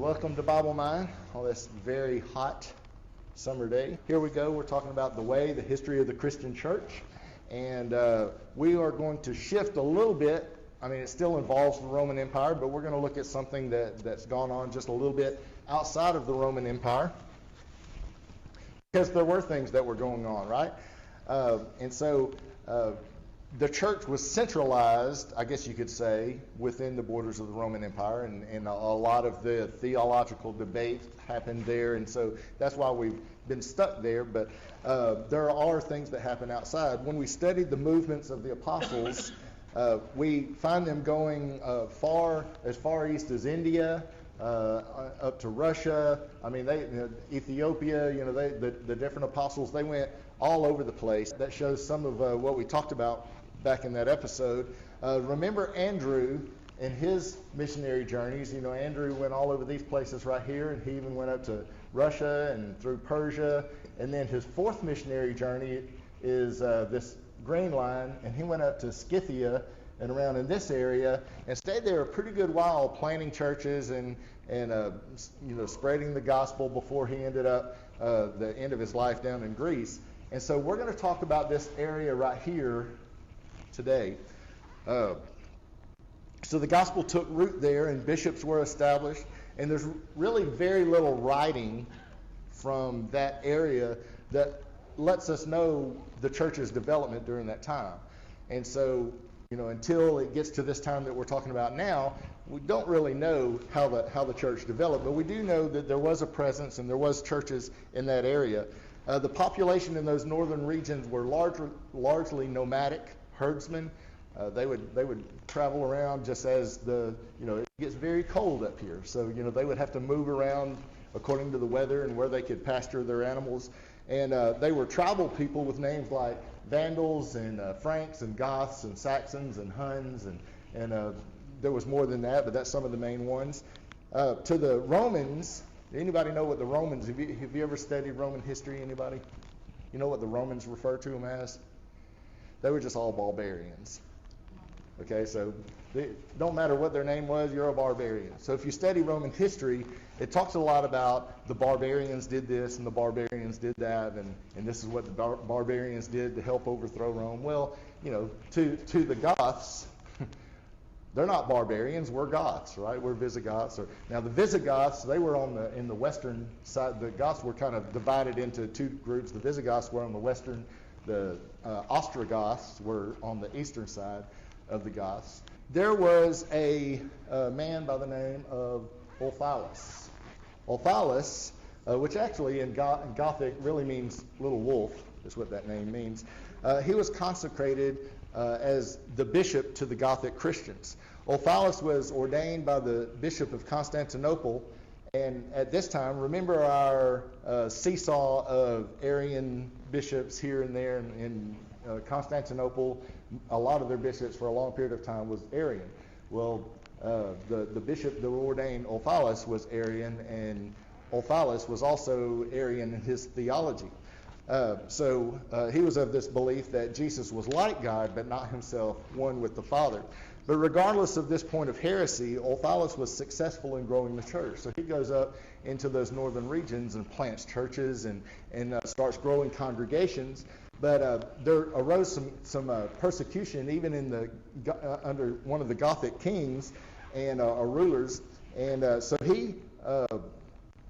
Welcome to Bible Mind on this very hot summer day. Here we go. We're talking about the way, the history of the Christian church. And we are going to shift a little bit. I mean, it still involves the Roman Empire, but we're going to look at something that's gone on just a little bit outside of the Roman Empire. Because there were things that were going on, right? And so the church was centralized, I guess you could say, within the borders of the Roman Empire, and a lot of the theological debate happened there, and so that's why we've been stuck there. But there are things that happen outside. When we studied the movements of the apostles, we find them going as far east as India, up to Russia. I mean, Ethiopia. The different apostles, they went all over the place. That shows some of what we talked about back in that episode. Remember Andrew and his missionary journeys. Andrew went all over these places right here, and he even went up to Russia and through Persia. And then his fourth missionary journey is this green line, and he went up to Scythia and around in this area and stayed there a pretty good while, planting churches and spreading the gospel before he ended up the end of his life down in Greece. And so we're going to talk about this area right here today. So the gospel took root there, and bishops were established, and there's really very little writing from that area that lets us know the church's development during that time. And so, until it gets to this time that we're talking about now, we don't really know how the church developed, but we do know that there was a presence and there was churches in that area. The population in those northern regions were largely nomadic herdsmen. They would travel around just as it gets very cold up here. So, they would have to move around according to the weather and where they could pasture their animals. And they were tribal people with names like Vandals and Franks and Goths and Saxons and Huns, and there was more than that, but that's some of the main ones. To the Romans, anybody know what the Romans, have you ever studied Roman history, anybody? You know what the Romans refer to them as? They were just all barbarians. Okay, so don't matter what their name was, you're a barbarian. So if you study Roman history, it talks a lot about the barbarians did this and the barbarians did that, and this is what the barbarians did to help overthrow Rome. Well, to the Goths, they're not barbarians, we're Goths, right? We're Visigoths. Now the Visigoths, they were in the western side. The Goths were kind of divided into two groups. The Visigoths were on the western, the Ostrogoths were on the eastern side of the Goths. There was a man by the name of Ulfilas. Ulfilas, which actually in Gothic really means little wolf, is what that name means. He was consecrated as the bishop to the Gothic Christians. Ulfilas was ordained by the Bishop of Constantinople, and at this time, remember our seesaw of Arian bishops here and there in Constantinople. A lot of their bishops for a long period of time was Arian. Well, the bishop that ordained Ulfilas was Arian, and Ulfilas was also Arian in his theology. So he was of this belief that Jesus was like God, but not himself one with the Father. But regardless of this point of heresy, Ulfilas was successful in growing the church. So he goes up into those northern regions and plants churches and starts growing congregations. But there arose some persecution even in under one of the Gothic kings and rulers. And so he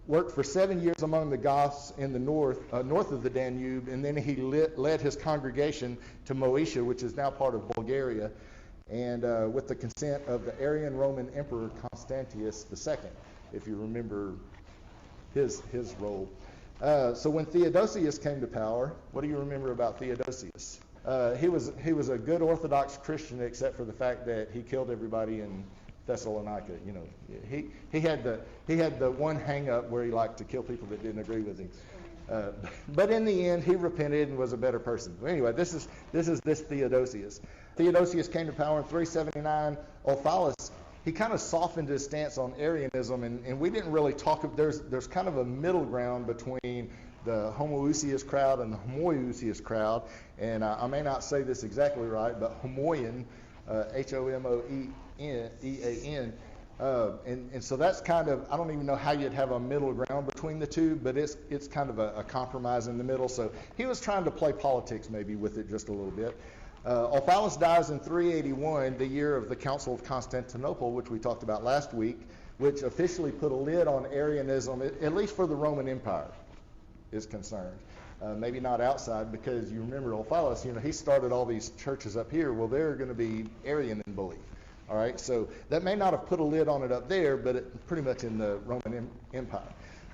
worked for 7 years among the Goths in the north of the Danube, and then he led his congregation to Moesia, which is now part of Bulgaria, and with the consent of the Arian Roman Emperor Constantius II, if you remember his role. So when Theodosius came to power, what do you remember about Theodosius? He was a good Orthodox Christian, except for the fact that he killed everybody in Thessalonica. He had the one hang-up where he liked to kill people that didn't agree with him. But in the end, he repented and was a better person. Anyway, this is this Theodosius. Theodosius came to power in 379. Ulfilas, he kind of softened his stance on Arianism, and we didn't really talk. There's kind of a middle ground between the Homoousius crowd and the Homoiousius crowd, and I may not say this exactly right, but Homoian, Homoean, And so that's kind of, I don't even know how you'd have a middle ground between the two, but it's kind of a compromise in the middle. So he was trying to play politics maybe with it just a little bit. Ulfilas dies in 381, the year of the Council of Constantinople, which we talked about last week, which officially put a lid on Arianism, at least for the Roman Empire is concerned. Maybe not outside, because you remember Ulfilas, he started all these churches up here. Well, they're going to be Arian in belief. All right, so that may not have put a lid on it up there, but pretty much in the Roman Empire.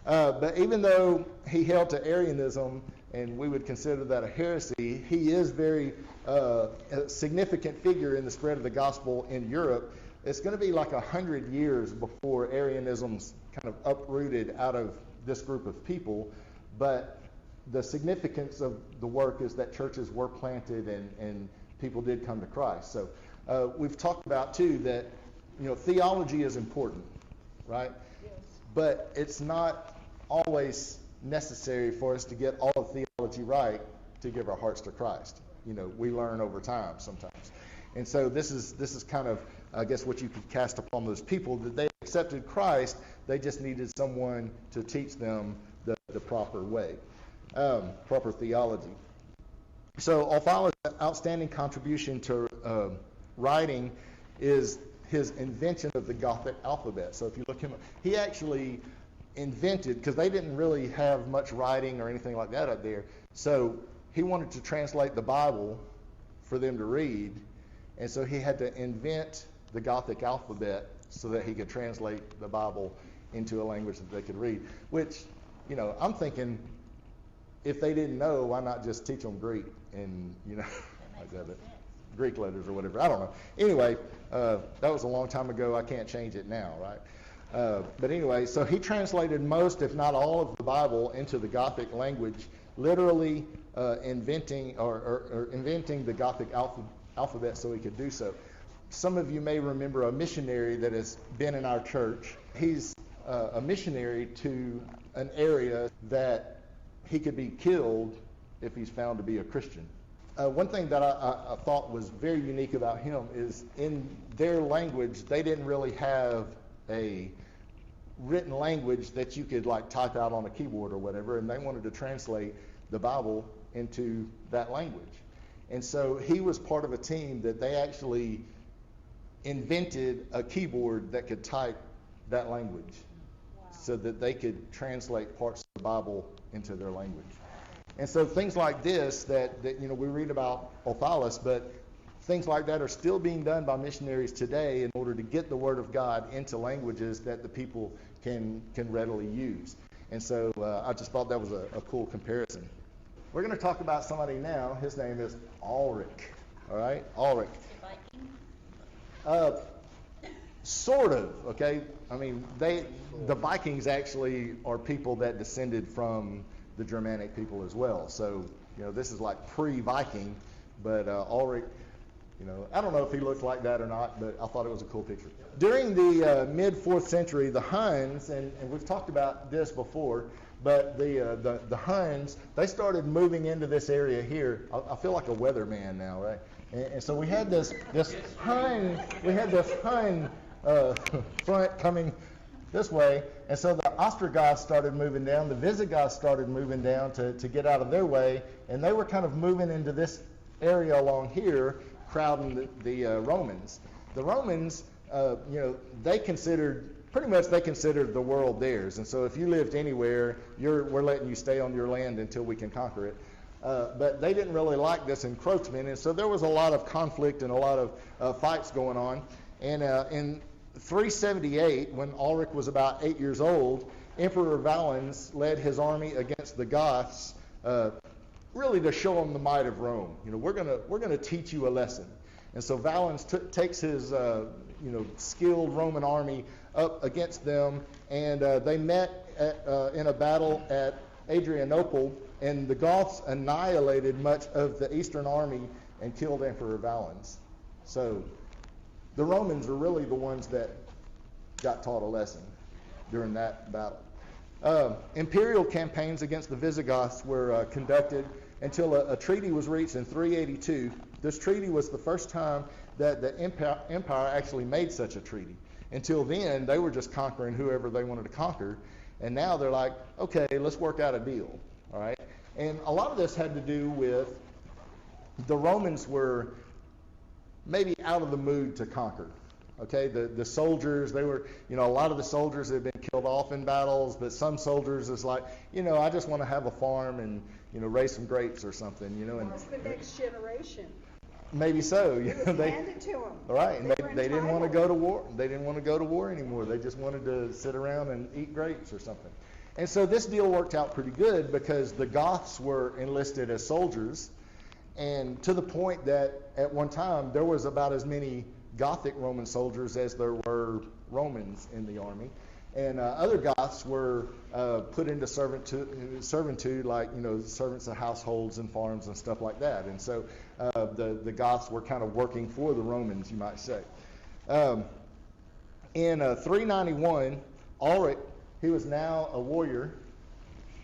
But even though he held to Arianism, and we would consider that a heresy, he is very a significant figure in the spread of the gospel in Europe. It's going to be like 100 years before Arianism's kind of uprooted out of this group of people. But the significance of the work is that churches were planted and people did come to Christ. So we've talked about, too, that theology is important, right? Yes. But it's not always necessary for us to get all of theology right to give our hearts to Christ. We learn over time sometimes. And so this is kind of, I guess, what you could cast upon those people, that they accepted Christ, they just needed someone to teach them the proper way, proper theology. So Ulfilas' outstanding contribution to writing is his invention of the Gothic alphabet. So if you look him up, he actually invented, because they didn't really have much writing or anything like that up there, so he wanted to translate the Bible for them to read, and so he had to invent the Gothic alphabet so that he could translate the Bible into a language that they could read, which, I'm thinking, if they didn't know, why not just teach them Greek and, like that, Greek letters or whatever. I don't know. Anyway, that was a long time ago. I can't change it now, right? But anyway, so he translated most, if not all, of the Bible into the Gothic language, literally inventing the Gothic alphabet so he could do so. Some of you may remember a missionary that has been in our church. He's a missionary to an area that he could be killed if he's found to be a Christian. One thing that I thought was very unique about him is in their language, they didn't really have a written language that you could type out on a keyboard or whatever, and they wanted to translate the Bible into that language. And so he was part of a team that they actually invented a keyboard that could type that language. Wow. So that they could translate parts of the Bible into their language. And so things like this that we read about Ulfilas, but things like that are still being done by missionaries today in order to get the Word of God into languages that the people can readily use. And so I just thought that was a cool comparison. We're going to talk about somebody now. His name is Alaric. All right? Alaric. Sort of, okay? I mean, the Vikings actually are people that descended from the Germanic people as well. So, this is like pre-Viking, but Alaric, I don't know if he looked like that or not, but I thought it was a cool picture. During the mid-4th century, the Huns, and we've talked about this before, but the Huns, they started moving into this area here. I feel like a weatherman now, right? And so we had this Hun front coming this way, and so the Ostrogoths started moving down, the Visigoths started moving down to get out of their way, and they were kind of moving into this area along here, crowding the Romans. The Romans, they considered the world theirs, and so if you lived anywhere, we're letting you stay on your land until we can conquer it. But they didn't really like this encroachment, and so there was a lot of conflict and a lot of fights going on. And in 378, when Alaric was about 8 years old, Emperor Valens led his army against the Goths, really to show them the might of Rome. We're gonna teach you a lesson. And so Valens takes his skilled Roman army up against them, and they met in a battle at Adrianople, and the Goths annihilated much of the eastern army and killed Emperor Valens. So the Romans are really the ones that got taught a lesson during that battle. Imperial campaigns against the Visigoths were conducted until a treaty was reached in 382. This treaty was the first time that the empire actually made such a treaty. Until then, they were just conquering whoever they wanted to conquer. And now they're like, okay, let's work out a deal, all right? And a lot of this had to do with the Romans were maybe out of the mood to conquer. Okay, the soldiers, they were, a lot of the soldiers had been killed off in battles, but some soldiers is like, I just want to have a farm and, raise some grapes or something, and it's the next generation. Maybe so. It was handed to them. Right, and they didn't want to go to war. They didn't want to go to war anymore. They just wanted to sit around and eat grapes or something. And so this deal worked out pretty good because the Goths were enlisted as soldiers, and to the point that at one time there was about as many Gothic Roman soldiers as there were Romans in the army. And other Goths were put into servitude, like, servants of households and farms and stuff like that. And so the Goths were kind of working for the Romans, you might say. In 391, Alaric, he was now a warrior,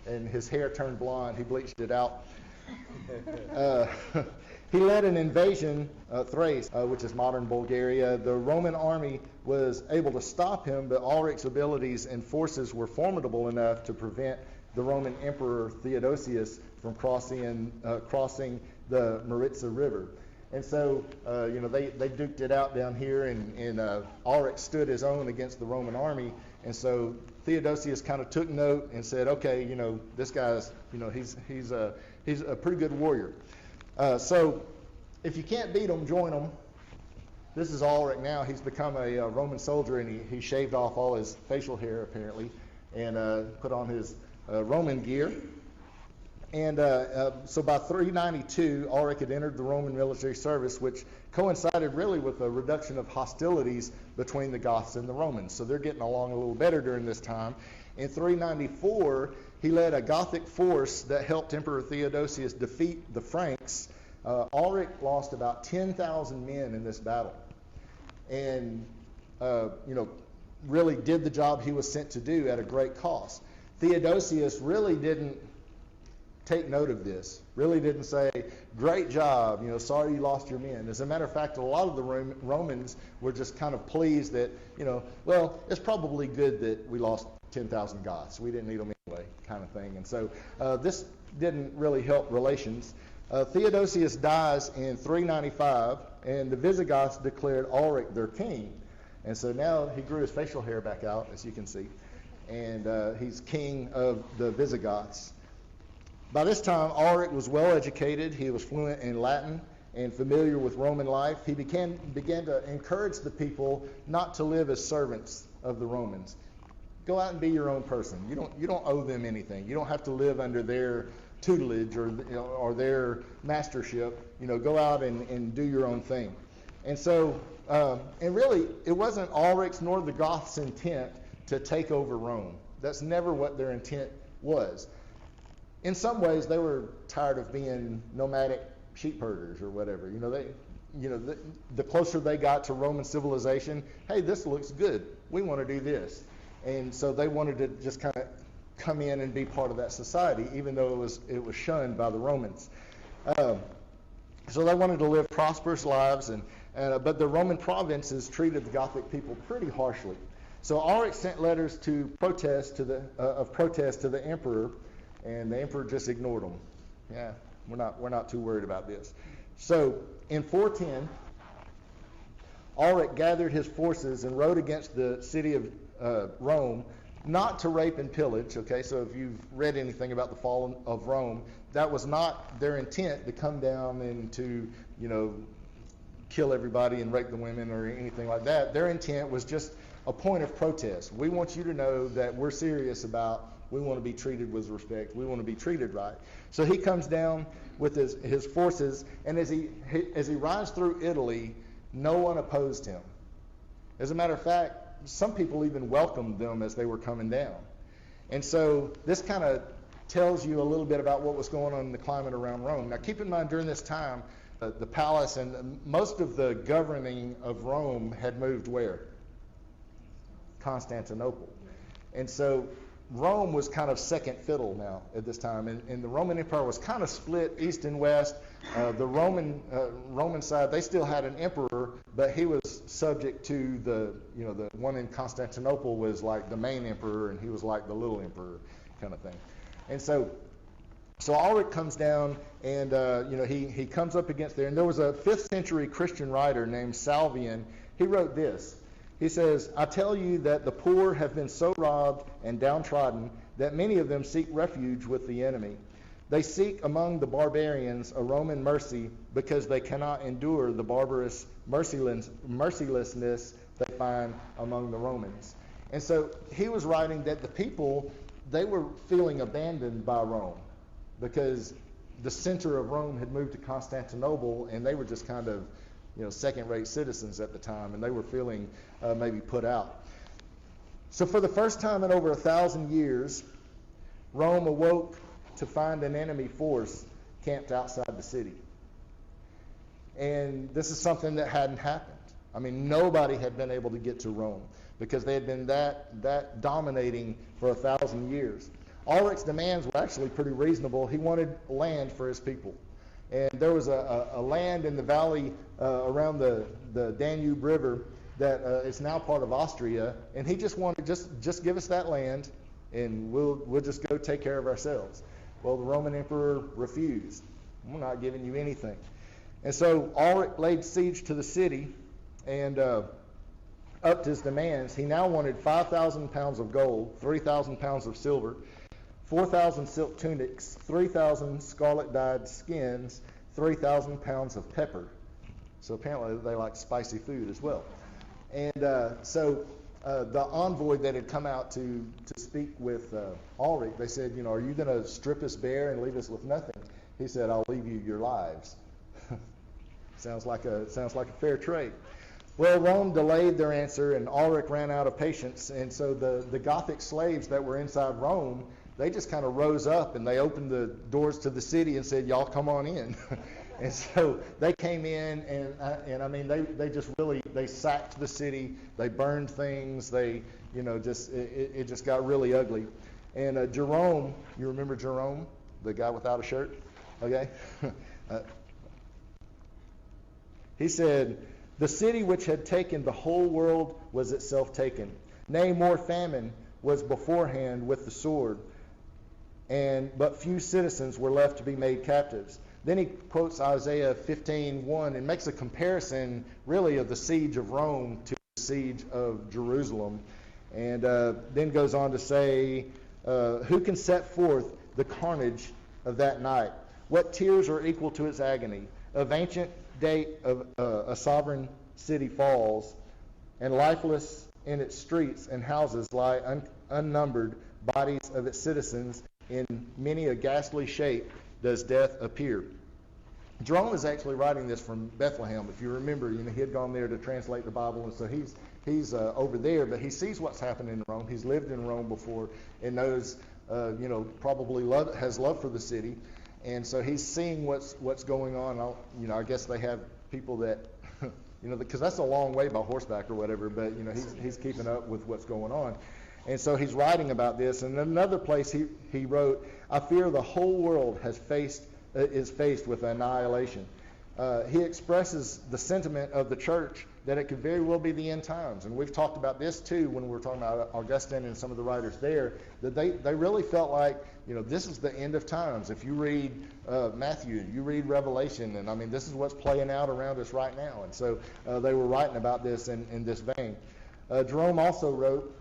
and his hair turned blonde. He bleached it out. He led an invasion of Thrace, which is modern Bulgaria. The Roman army was able to stop him, but Alaric's abilities and forces were formidable enough to prevent the Roman Emperor Theodosius from crossing the Maritsa River. And so, they duked it out down here, and Alaric stood his own against the Roman army. And so Theodosius kind of took note and said, okay, this guy's, he's a pretty good warrior. So if you can't beat him, join him. This is Alaric now. He's become a Roman soldier, and he shaved off all his facial hair, apparently, and put on his Roman gear. And so by 392, Alaric had entered the Roman military service, which coincided really with a reduction of hostilities between the Goths and the Romans. So they're getting along a little better during this time. In 394, he led a Gothic force that helped Emperor Theodosius defeat the Franks. Alaric lost about 10,000 men in this battle, and really did the job he was sent to do at a great cost. Theodosius really didn't take note of this, really didn't say, great job, sorry you lost your men. As a matter of fact, a lot of the Romans were just kind of pleased that, well, it's probably good that we lost 10,000 Goths. We didn't need them anyway, kind of thing. And so this didn't really help relations. Theodosius dies in 395, and the Visigoths declared Alaric their king. And so now he grew his facial hair back out, as you can see, and he's king of the Visigoths. By this time, Alaric was well educated. He was fluent in Latin and familiar with Roman life. He began to encourage the people not to live as servants of the Romans. Go out and be your own person. You don't owe them anything. You don't have to live under their tutelage or their mastership. Go out and do your own thing. And so, and really, it wasn't Alaric's nor the Goths' intent to take over Rome. That's never what their intent was. In some ways, they were tired of being nomadic sheep herders or whatever. The closer they got to Roman civilization, hey, this looks good. We want to do this. And so they wanted to just kind of come in and be part of that society, even though it was shunned by the Romans. So they wanted to live prosperous lives, but the Roman provinces treated the Gothic people pretty harshly. So Alaric sent letters of protest to the emperor, and the emperor just ignored them. Yeah, we're not too worried about this. So in 410, Alaric gathered his forces and rode against the city of Rome, not to rape and pillage. Okay, so if you've read anything about the fall of Rome, that was not their intent, to come down and to kill everybody and rape the women or anything like that. Their intent was just a point of protest. We want you to know that we're serious about, we want to be treated with respect. We want to be treated right. So he comes down with his forces, and as he rides through Italy, no one opposed him. As a matter of fact, some people even welcomed them as they were coming down. And so this kind of tells you a little bit about what was going on in the climate around Rome. Now keep in mind, during this time, the palace and most of the governing of Rome had moved where? Constantinople. And so Rome was kind of second fiddle now at this time, and the Roman Empire was kind of split east and west. The Roman side, they still had an emperor, but he was subject to the one in Constantinople was like the main emperor, and he was like the little emperor kind of thing. And so Alaric comes down, and he comes up against there. And there was a 5th century Christian writer named Salvian. He wrote this. He says, "I tell you that the poor have been so robbed and downtrodden that many of them seek refuge with the enemy. They seek among the barbarians a Roman mercy because they cannot endure the barbarous mercilessness they find among the Romans." And so he was writing that the people, they were feeling abandoned by Rome because the center of Rome had moved to Constantinople, and they were just kind of second-rate citizens at the time, and they were feeling maybe put out. So for the first time in over 1,000 years, Rome awoke to find an enemy force camped outside the city. And this is something that hadn't happened. I mean, nobody had been able to get to Rome because they had been that dominating for 1,000 years. Alaric's demands were actually pretty reasonable. He wanted land for his people. And there was a land in the valley around the Danube River that is now part of Austria, and he just wanted just give us that land, and we'll just go take care of ourselves. Well, the Roman emperor refused. We're not giving you anything. And so Alaric laid siege to the city and upped his demands. He now wanted 5,000 pounds of gold, 3,000 pounds of silver, 4,000 silk tunics, 3,000 scarlet-dyed skins, 3,000 pounds of pepper. So apparently they like spicy food as well. And so the envoy that had come out to speak with Alaric, they said, are you going to strip us bare and leave us with nothing? He said, I'll leave you your lives. Sounds like a fair trade. Well, Rome delayed their answer, and Alaric ran out of patience. And so the Gothic slaves that were inside Rome, they just kind of rose up and they opened the doors to the city and said, y'all come on in. And so they came in, and I mean, they sacked the city, they burned things, it just got really ugly. And Jerome, you remember Jerome, the guy without a shirt? Okay? He said, the city which had taken the whole world was itself taken. Nay, more famine was beforehand with the sword, but few citizens were left to be made captives. Then he quotes Isaiah 15:1 and makes a comparison really of the siege of Rome to the siege of Jerusalem. And then goes on to say, who can set forth the carnage of that night? What tears are equal to its agony? Of ancient date of a sovereign city falls, and lifeless in its streets and houses lie unnumbered bodies of its citizens. In many a ghastly shape does death appear. Jerome is actually writing this from Bethlehem. If you remember, he had gone there to translate the Bible, and so he's over there, but he sees what's happening in Rome. He's lived in Rome before and knows, probably has love for the city, and so he's seeing what's going on. I guess they have people that, because that's a long way by horseback or whatever, but he's keeping up with what's going on. And so he's writing about this. And in another place he wrote, I fear the whole world is faced with annihilation. He expresses the sentiment of the church that it could very well be the end times. And we've talked about this too when we were talking about Augustine and some of the writers there, that they really felt like, this is the end of times. If you read Matthew, you read Revelation, and I mean, this is what's playing out around us right now. And so they were writing about this in this vein. Jerome also wrote,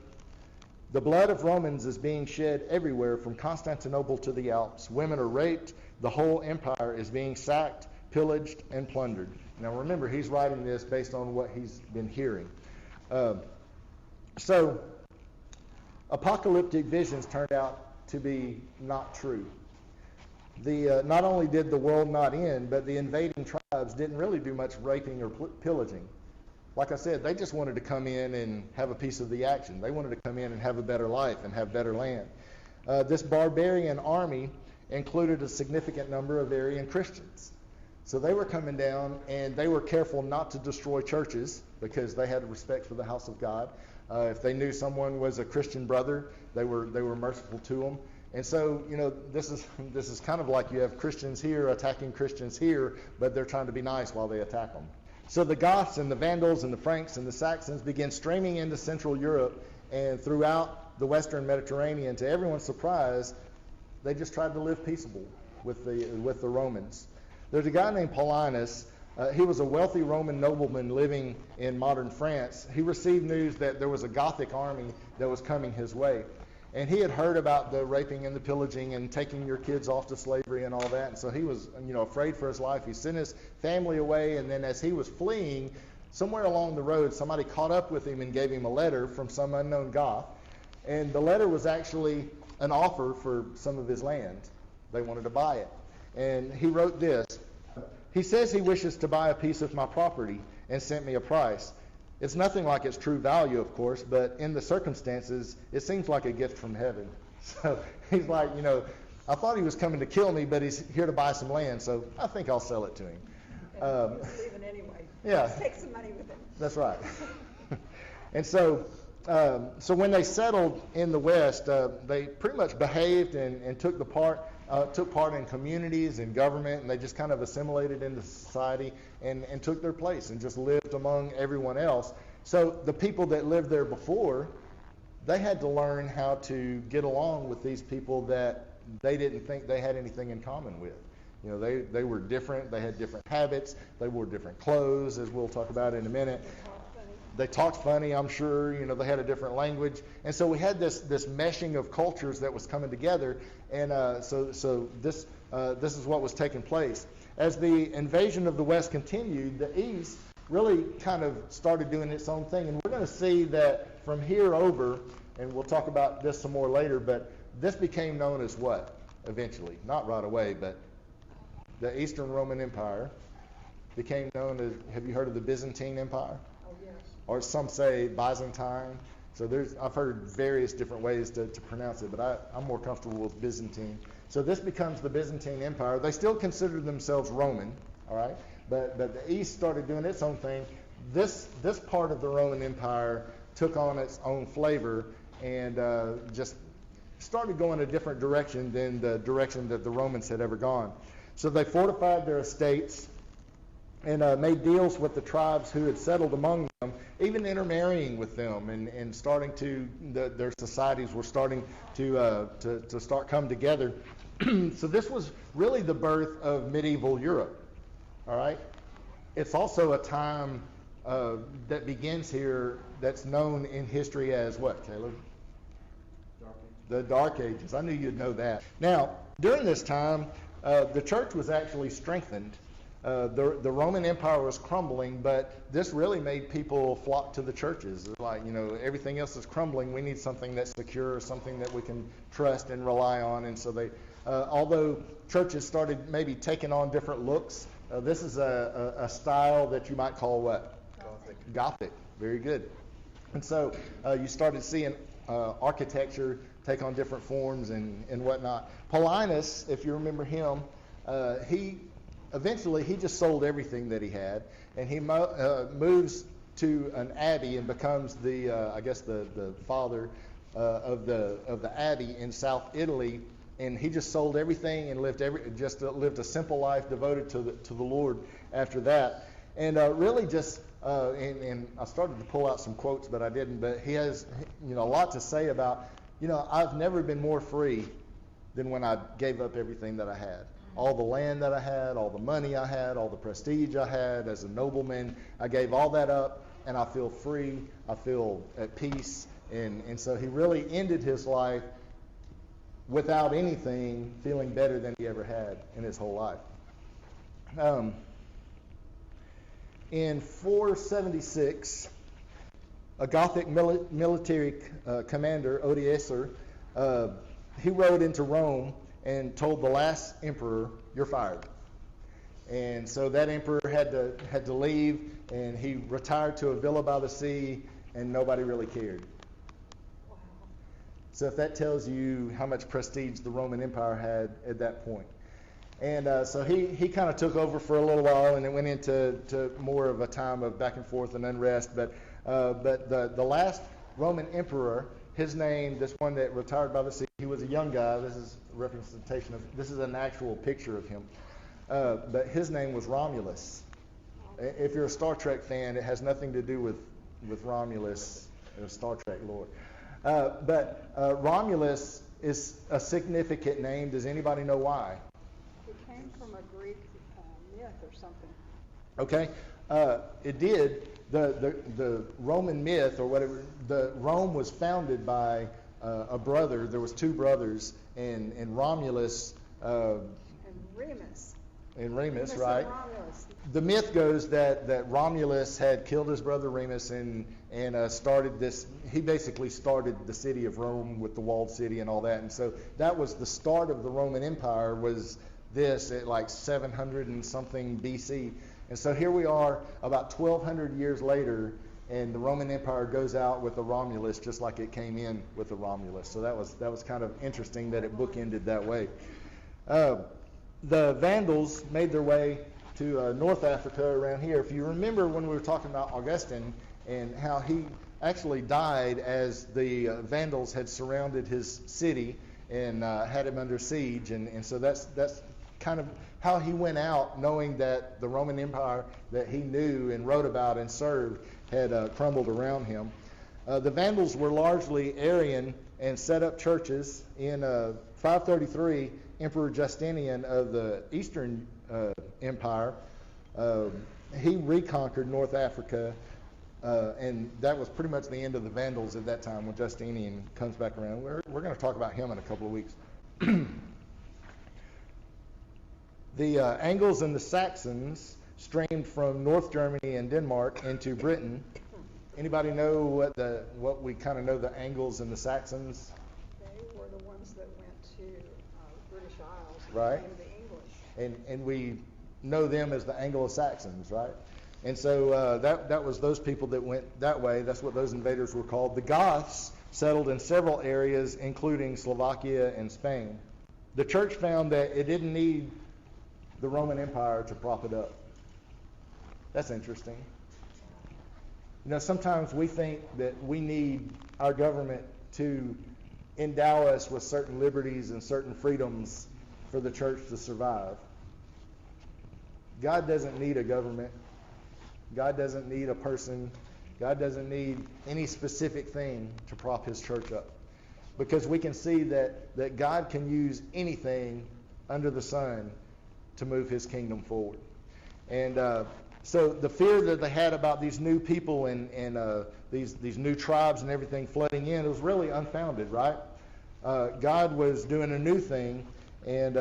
the blood of Romans is being shed everywhere from Constantinople to the Alps. Women are raped. The whole empire is being sacked, pillaged, and plundered. Now remember, he's writing this based on what he's been hearing. So apocalyptic visions turned out to be not true. Not only did the world not end, but the invading tribes didn't really do much raping or pillaging. Like I said, they just wanted to come in and have a piece of the action. They wanted to come in and have a better life and have better land. This barbarian army included a significant number of Arian Christians. So they were coming down, and they were careful not to destroy churches because they had respect for the house of God. If they knew someone was a Christian brother, they were merciful to them. And so, this is kind of like you have Christians here attacking Christians here, but they're trying to be nice while they attack them. So the Goths and the Vandals and the Franks and the Saxons began streaming into Central Europe and throughout the Western Mediterranean. To everyone's surprise, they just tried to live peaceable with the Romans. There's a guy named Paulinus. He was a wealthy Roman nobleman living in modern France. He received news that there was a Gothic army that was coming his way. And he had heard about the raping and the pillaging and taking your kids off to slavery and all that. And so he was, afraid for his life. He sent his family away. And then as he was fleeing, somewhere along the road, somebody caught up with him and gave him a letter from some unknown Goth. And the letter was actually an offer for some of his land. They wanted to buy it. And he wrote this. He says he wishes to buy a piece of my property and sent me a price. It's nothing like its true value, of course, but in the circumstances, it seems like a gift from heaven. So he's like, I thought he was coming to kill me, but he's here to buy some land, so I think I'll sell it to him. He's leaving anyway. Yeah. Let's take some money with him. That's right. And so when they settled in the West, they pretty much behaved and took part in communities and government, and they just kind of assimilated into society and took their place and just lived among everyone else. So the people that lived there before, they had to learn how to get along with these people that they didn't think they had anything in common with. They were different. They had different habits. They wore different clothes, as we'll talk about in a minute. They talked funny, I'm sure. They had a different language. And so we had this meshing of cultures that was coming together. And so this is what was taking place. As the invasion of the West continued, the East really kind of started doing its own thing. And we're going to see that from here over, and we'll talk about this some more later, but this became known as what eventually? Not right away, but the Eastern Roman Empire became known as, have you heard of the Byzantine Empire? Oh, yes. Or some say Byzantine. So I've heard various different ways to pronounce it, but I'm more comfortable with Byzantine. So this becomes the Byzantine Empire. They still consider themselves Roman, all right? But the East started doing its own thing. This part of the Roman Empire took on its own flavor and just started going a different direction than the direction that the Romans had ever gone. So they fortified their estates and made deals with the tribes who had settled among them, even intermarrying with them, and starting to their societies were starting to start come together. So this was really the birth of medieval Europe. All right, it's also a time that begins here that's known in history as what, Caleb? The Dark Ages. I knew you'd know that. Now, during this time, the church was actually strengthened. The Roman Empire was crumbling, but this really made people flock to the churches. Like, everything else is crumbling. We need something that's secure, something that we can trust and rely on. And so they, although churches started maybe taking on different looks, this is a style that you might call what? Gothic. Very good. And so you started seeing architecture take on different forms and whatnot. Paulinus, if you remember him, Eventually, he just sold everything that he had, and he moves to an abbey and becomes the father of the abbey in South Italy. And he just sold everything and lived a simple life devoted to the Lord after that. And really just and I started to pull out some quotes, but I didn't. But he has a lot to say about I've never been more free than when I gave up everything that I had. All the land that I had, all the money I had, all the prestige I had as a nobleman, I gave all that up, and I feel free, I feel at peace. And so he really ended his life without anything, feeling better than he ever had in his whole life. In 476, a Gothic military commander, Odieser, he rode into Rome and told the last emperor, "You're fired." And so that emperor had to leave, and he retired to a villa by the sea, and nobody really cared. Wow. So if that tells you how much prestige the Roman Empire had at that point. And so he kind of took over for a little while, and it went into more of a time of back and forth and unrest. But the last Roman emperor, his name, this one that retired by the sea, he was a young guy. This is a representation of, this is an actual picture of him. But his name was Romulus. If you're a Star Trek fan, it has nothing to do with Romulus, Star Trek lore. But Romulus is a significant name. Does anybody know why? It came from a Greek myth or something. Okay, it did. The Roman myth or whatever. Rome was founded by a brother. There was two brothers, and Romulus. And Remus. And Remus, Remus right? and Romulus. The myth goes that Romulus had killed his brother Remus and started this. He basically started the city of Rome with the walled city and all that. And so that was the start of the Roman Empire. Was this at like 700 and something BC? And so here we are, about 1,200 years later, and the Roman Empire goes out with the Romulus just like it came in with the Romulus. So that was kind of interesting that it bookended that way. The Vandals made their way to North Africa around here. If you remember when we were talking about Augustine and how he actually died as the Vandals had surrounded his city and had him under siege, and so that's kind of how he went out, knowing that the Roman Empire that he knew and wrote about and served had crumbled around him. The Vandals were largely Arian and set up churches. In 533, Emperor Justinian of the Eastern Empire, he reconquered North Africa, and that was pretty much the end of the Vandals at that time when Justinian comes back around. We're going to talk about him in a couple of weeks. The Angles and the Saxons streamed from North Germany and Denmark into Britain. Anybody know what we kind of know the Angles and the Saxons? They were the ones that went to British Isles and Right. became the English. And we know them as the Anglo-Saxons, right? And so that was those people that went that way. That's what those invaders were called. The Goths settled in several areas, including Slovakia and Spain. The church found that it didn't need the Roman Empire to prop it up. That's interesting. You know, sometimes we think that we need our government to endow us with certain liberties and certain freedoms for the church to survive. God doesn't need a government. God doesn't need a person. God doesn't need any specific thing to prop his church up. Because we can see that God can use anything under the sun to move his kingdom forward. And so the fear that they had about these new people and these new tribes and everything flooding in, it was really unfounded, right? God was doing a new thing, and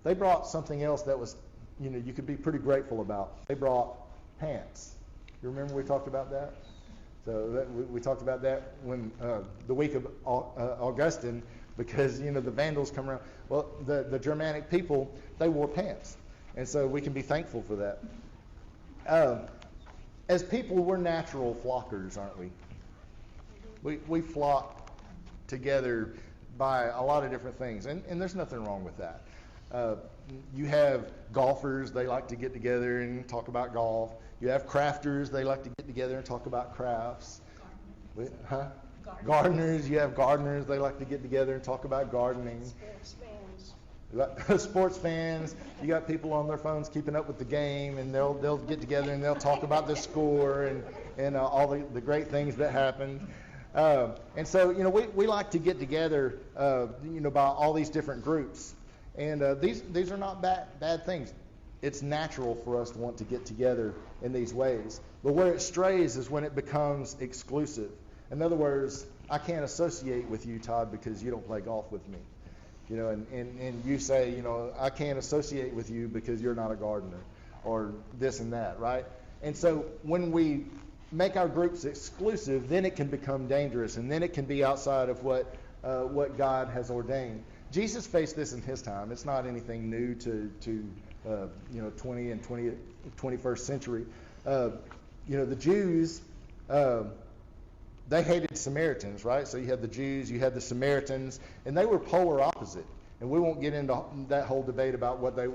they brought something else that was, you could be pretty grateful about. They brought pants. You remember we talked about that? So we talked about that when the week of Augustine, because the Vandals come around. Well, the Germanic people, they wore pants, and so we can be thankful for that. As people, we're natural flockers, aren't we? We flock together by a lot of different things, and there's nothing wrong with that. You have golfers, they like to get together and talk about golf. You have crafters, they like to get together and talk about crafts. Gardeners, you have gardeners, they like to get together and talk about gardening. Sports fans. You got sports fans, you got people on their phones keeping up with the game, and they'll get together and they'll talk about the score and all the great things that happened. And so, we like to get together, by all these different groups. And these are not bad things. It's natural for us to want to get together in these ways. But where it strays is when it becomes exclusive. In other words, I can't associate with you, Todd, because you don't play golf with me. And you say, I can't associate with you because you're not a gardener, or this and that, right? And so when we make our groups exclusive, then it can become dangerous, and then it can be outside of what God has ordained. Jesus faced this in his time. It's not anything new to 20 and 21st century. The Jews, they hated Samaritans, right? So you had the Jews, you had the Samaritans, and they were polar opposite. And we won't get into that whole debate about what they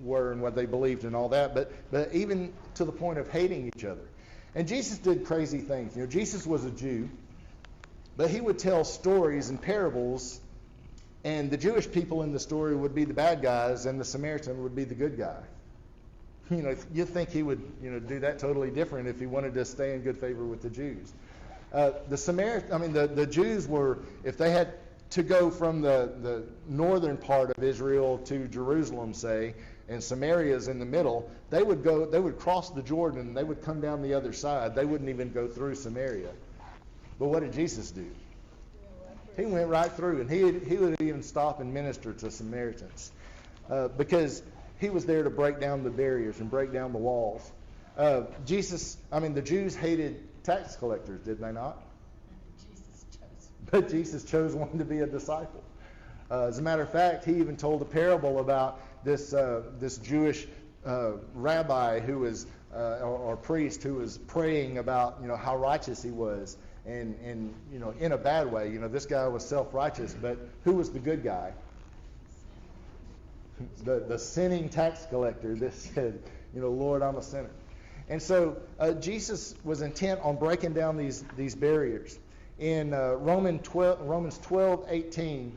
were and what they believed and all that, but even to the point of hating each other. And Jesus did crazy things. Jesus was a Jew, but he would tell stories and parables, and the Jewish people in the story would be the bad guys, and the Samaritan would be the good guy. You'd think he would, do that totally different if he wanted to stay in good favor with the Jews. The Jews were, if they had to go from the northern part of Israel to Jerusalem, say, and Samaria's in the middle, they would cross the Jordan, and they would come down the other side. They wouldn't even go through Samaria. But what did Jesus do? He went right through, and he would even stop and minister to Samaritans, because he was there to break down the barriers and break down the walls. The Jews hated tax collectors, did they not? But Jesus chose one to be a disciple. As a matter of fact, he even told a parable about this Jewish rabbi who was, or priest who was praying about, how righteous he was, and in a bad way. This guy was self-righteous, but who was the good guy? The sinning tax collector that said, Lord, I'm a sinner. And so Jesus was intent on breaking down these barriers. In Romans 12:18,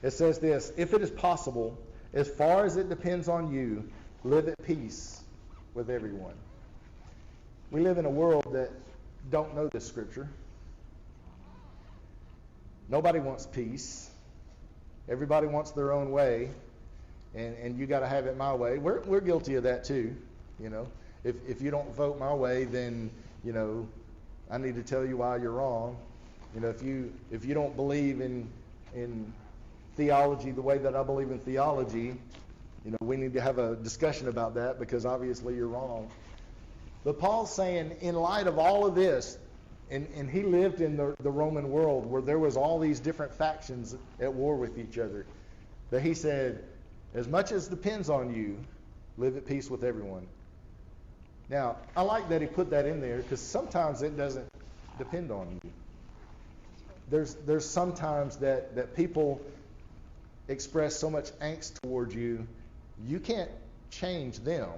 it says this: if it is possible, as far as it depends on you, live at peace with everyone. We live in a world that don't know this scripture. Nobody wants peace. Everybody wants their own way, and you got to have it my way. We're guilty of that too. If you don't vote my way, then I need to tell you why you're wrong. If you don't believe in theology the way that I believe in theology, we need to have a discussion about that, because obviously you're wrong. But Paul's saying, in light of all of this, and he lived in the Roman world where there was all these different factions at war with each other, that he said, as much as depends on you, live at peace with everyone. Now, I like that he put that in there, because sometimes it doesn't depend on you. There's sometimes that people express so much angst towards you, you can't change them,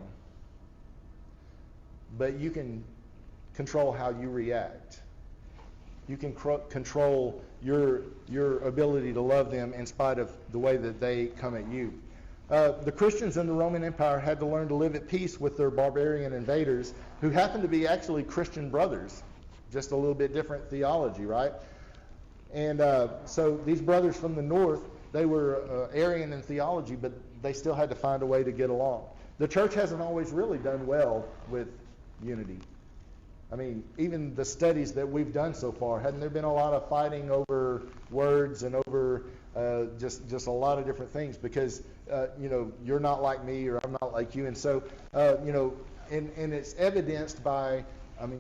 but you can control how you react. You can control your ability to love them in spite of the way that they come at you. The Christians in the Roman Empire had to learn to live at peace with their barbarian invaders, who happened to be actually Christian brothers, just a little bit different theology, right? And so these brothers from the north, they were Arian in theology, but they still had to find a way to get along. The church hasn't always really done well with unity. Even the studies that we've done so far, hadn't there been a lot of fighting over words and over just a lot of different things, because you're not like me, or I'm not like you, and so and it's evidenced by,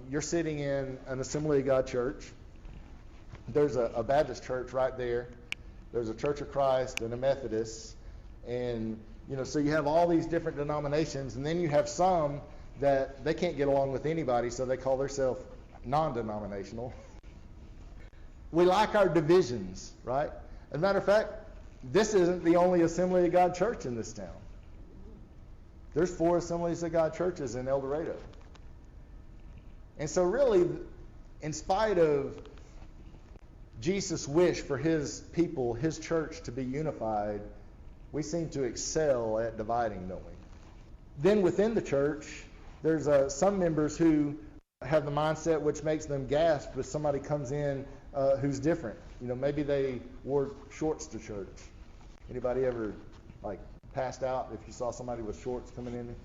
you're sitting in an Assembly of God church. There's a Baptist church right there. There's a Church of Christ and a Methodist, and so you have all these different denominations, and then you have some that they can't get along with anybody, so they call themselves non-denominational. We like our divisions, right? As a matter of fact, this isn't the only Assembly of God church in this town. There's 4 Assemblies of God churches in El Dorado. And so really, in spite of Jesus' wish for his people, his church, to be unified, we seem to excel at dividing, don't we? Then within the church, there's some members who have the mindset which makes them gasp if somebody comes in who's different. Maybe they wore shorts to church. Anybody ever passed out if you saw somebody with shorts coming in?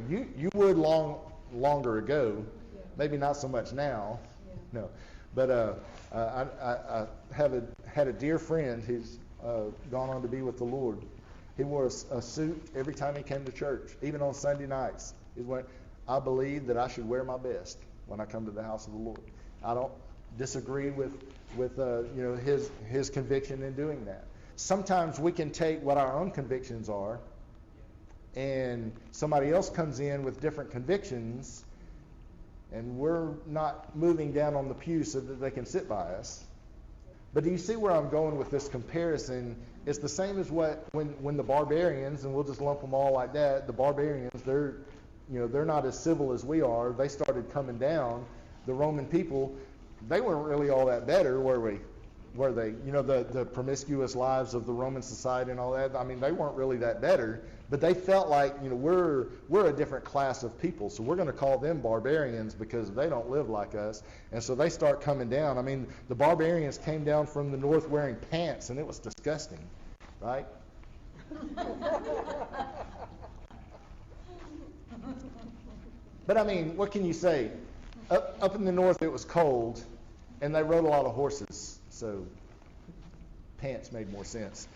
You would longer ago. Yeah. Maybe not so much now. Yeah. No, but I had a dear friend who's gone on to be with the Lord. He wore a suit every time he came to church, even on Sunday nights. He went, I believe that I should wear my best when I come to the house of the Lord. I don't disagree with his conviction in doing that. Sometimes we can take what our own convictions are, and somebody else comes in with different convictions, and we're not moving down on the pew so that they can sit by us. But do you see where I'm going with this comparison It's the same as when the barbarians, and we'll just lump them all like that, the barbarians, they're not as civil as we are. They started coming down. The Roman people, they weren't really all that better, were we? Were they? The promiscuous lives of the Roman society and all that, I mean, they weren't really that better, but they felt like, we're a different class of people, so we're going to call them barbarians because they don't live like us. And so they start coming down. I mean, the barbarians came down from the north wearing pants, and it was disgusting, right? But I mean, what can you say? Up in the north it was cold, and they rode a lot of horses, so pants made more sense.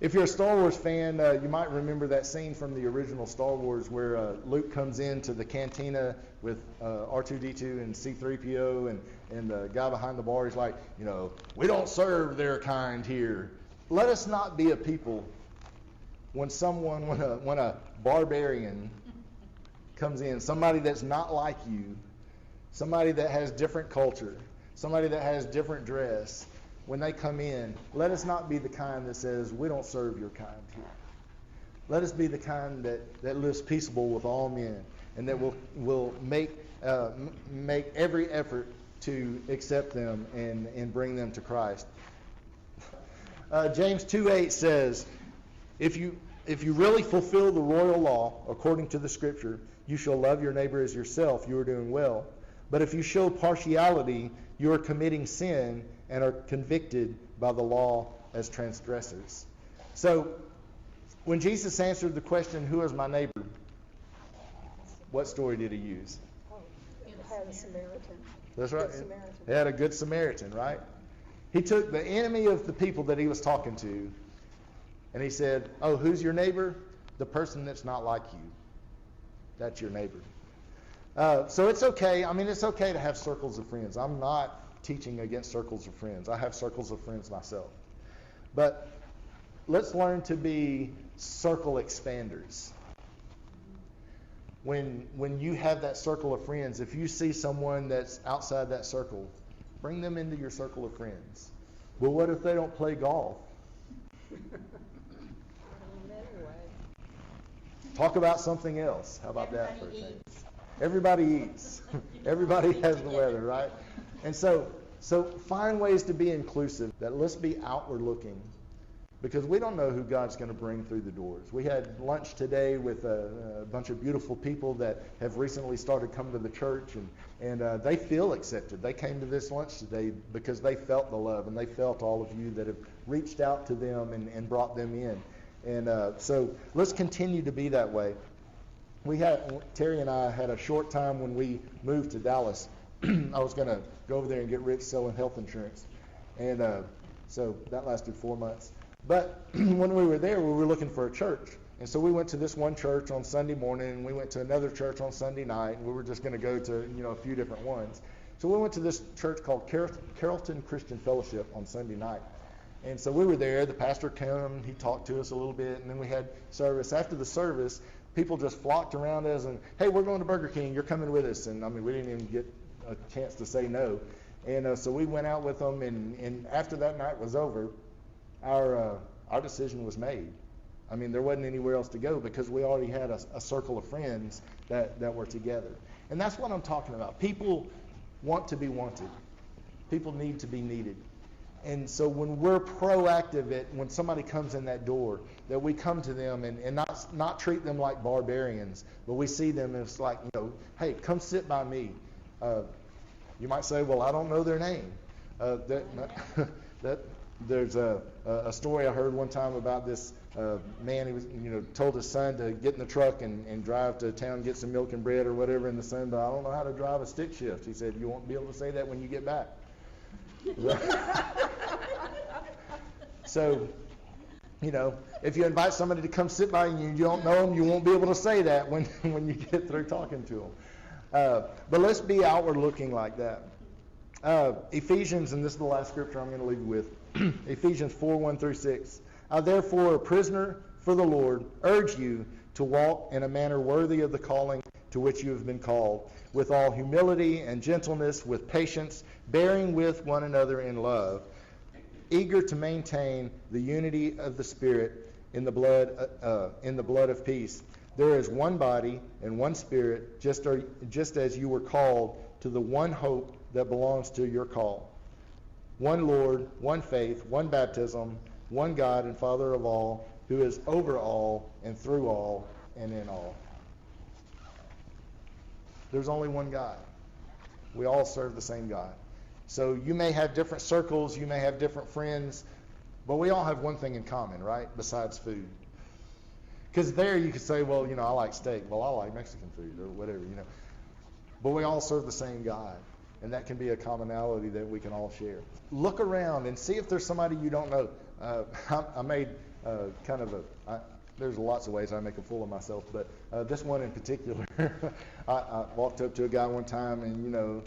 If you're a Star Wars fan, you might remember that scene from the original Star Wars where Luke comes into the cantina with R2-D2 and C-3PO, and the guy behind the bar is like, we don't serve their kind here. Let us not be a people when a barbarian comes in, somebody that's not like you, somebody that has different culture, somebody that has different dress, when they come in, let us not be the kind that says, we don't serve your kind here. Let us be the kind that lives peaceable with all men, and that will make every effort to accept them and bring them to Christ. James 2:8 says, if you really fulfill the royal law according to the Scripture, you shall love your neighbor as yourself, you are doing well. But if you show partiality, you are committing sin and are convicted by the law as transgressors. So, when Jesus answered the question, who is my neighbor? What story did he use? It had a Samaritan. That's right. Good Samaritan. He had a good Samaritan, right? He took the enemy of the people that he was talking to, and he said, oh, who's your neighbor? The person that's not like you. That's your neighbor. So it's okay. I mean, it's okay to have circles of friends. I'm not teaching against circles of friends. I have circles of friends myself. But let's learn to be circle expanders. When you have that circle of friends, if you see someone that's outside that circle, bring them into your circle of friends. Well, what if they don't play golf? Talk about something else. How about that for a change? Everybody eats. Everybody has the weather, right? And so find ways to be inclusive. That let's be outward looking, because we don't know who God's going to bring through the doors. We had lunch today with a bunch of beautiful people that have recently started coming to the church, and they feel accepted. They came to this lunch today because they felt the love, and they felt all of you that have reached out to them and brought them in. And so let's continue to be that way. Terry and I had a short time when we moved to Dallas. I was going to go over there and get rich selling health insurance. And so that lasted 4 months. But when we were there, we were looking for a church. And so we went to this one church on Sunday morning, and we went to another church on Sunday night, and we were just going to go to a few different ones. So we went to this church called Carrollton Christian Fellowship on Sunday night. And so we were there. The pastor came, he talked to us a little bit, and then we had service. After the service, people just flocked around us and, hey, we're going to Burger King. You're coming with us. And, I mean, we didn't even get a chance to say no. And so we went out with them, and after that night was over, our decision was made. I mean, there wasn't anywhere else to go because we already had a circle of friends that were together. And that's what I'm talking about. People want to be wanted. People need to be needed. And so when we're proactive when somebody comes in that door, that we come to them and not treat them like barbarians, but we see them as like, hey, come sit by me. You might say, well, I don't know their name. There's a story I heard one time about this man. He was, told his son to get in the truck and drive to town, get some milk and bread or whatever. And the son, but I don't know how to drive a stick shift. He said, you won't be able to say that when you get back. So, if you invite somebody to come sit by you and you don't know them, you won't be able to say that when you get through talking to them. But let's be outward looking like that. Ephesians, and this is the last scripture I'm going to leave you with, Ephesians 4:1-6. I therefore, a prisoner for the Lord, urge you to walk in a manner worthy of the calling to which you have been called, with all humility and gentleness, with patience, bearing with one another in love, eager to maintain the unity of the Spirit in the blood of peace. There is one body and one Spirit, just as you were called to the one hope that belongs to your call. One Lord, one faith, one baptism, one God and Father of all, who is over all and through all and in all. There's only one God. We all serve the same God. So you may have different circles, you may have different friends, but we all have one thing in common, right? Besides food. Because there you could say, well, I like steak. Well, I like Mexican food or whatever, But we all serve the same God. And that can be a commonality that we can all share. Look around and see if there's somebody you don't know. I made there's lots of ways I make a fool of myself, but this one in particular, I walked up to a guy one time and,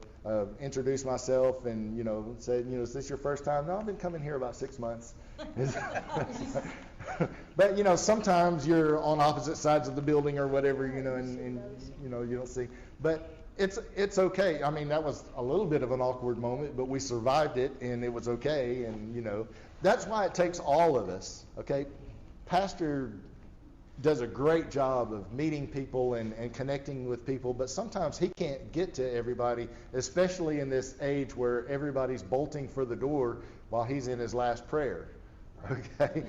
introduced myself and, said, is this your first time? No, I've been coming here about 6 months. But, sometimes you're on opposite sides of the building or whatever, and you don't see. But it's okay. I mean, that was a little bit of an awkward moment, but we survived it and it was okay. And, that's why it takes all of us, okay? Pastor does a great job of meeting people and connecting with people, but sometimes he can't get to everybody, especially in this age where everybody's bolting for the door while he's in his last prayer, okay?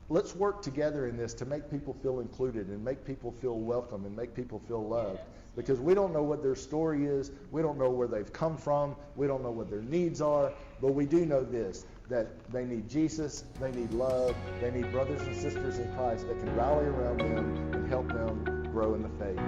Let's work together in this to make people feel included and make people feel welcome and make people feel loved, because we don't know what their story is, we don't know where they've come from, we don't know what their needs are, but we do know this, that they need Jesus, they need love, they need brothers and sisters in Christ that can rally around them and help them grow in the faith.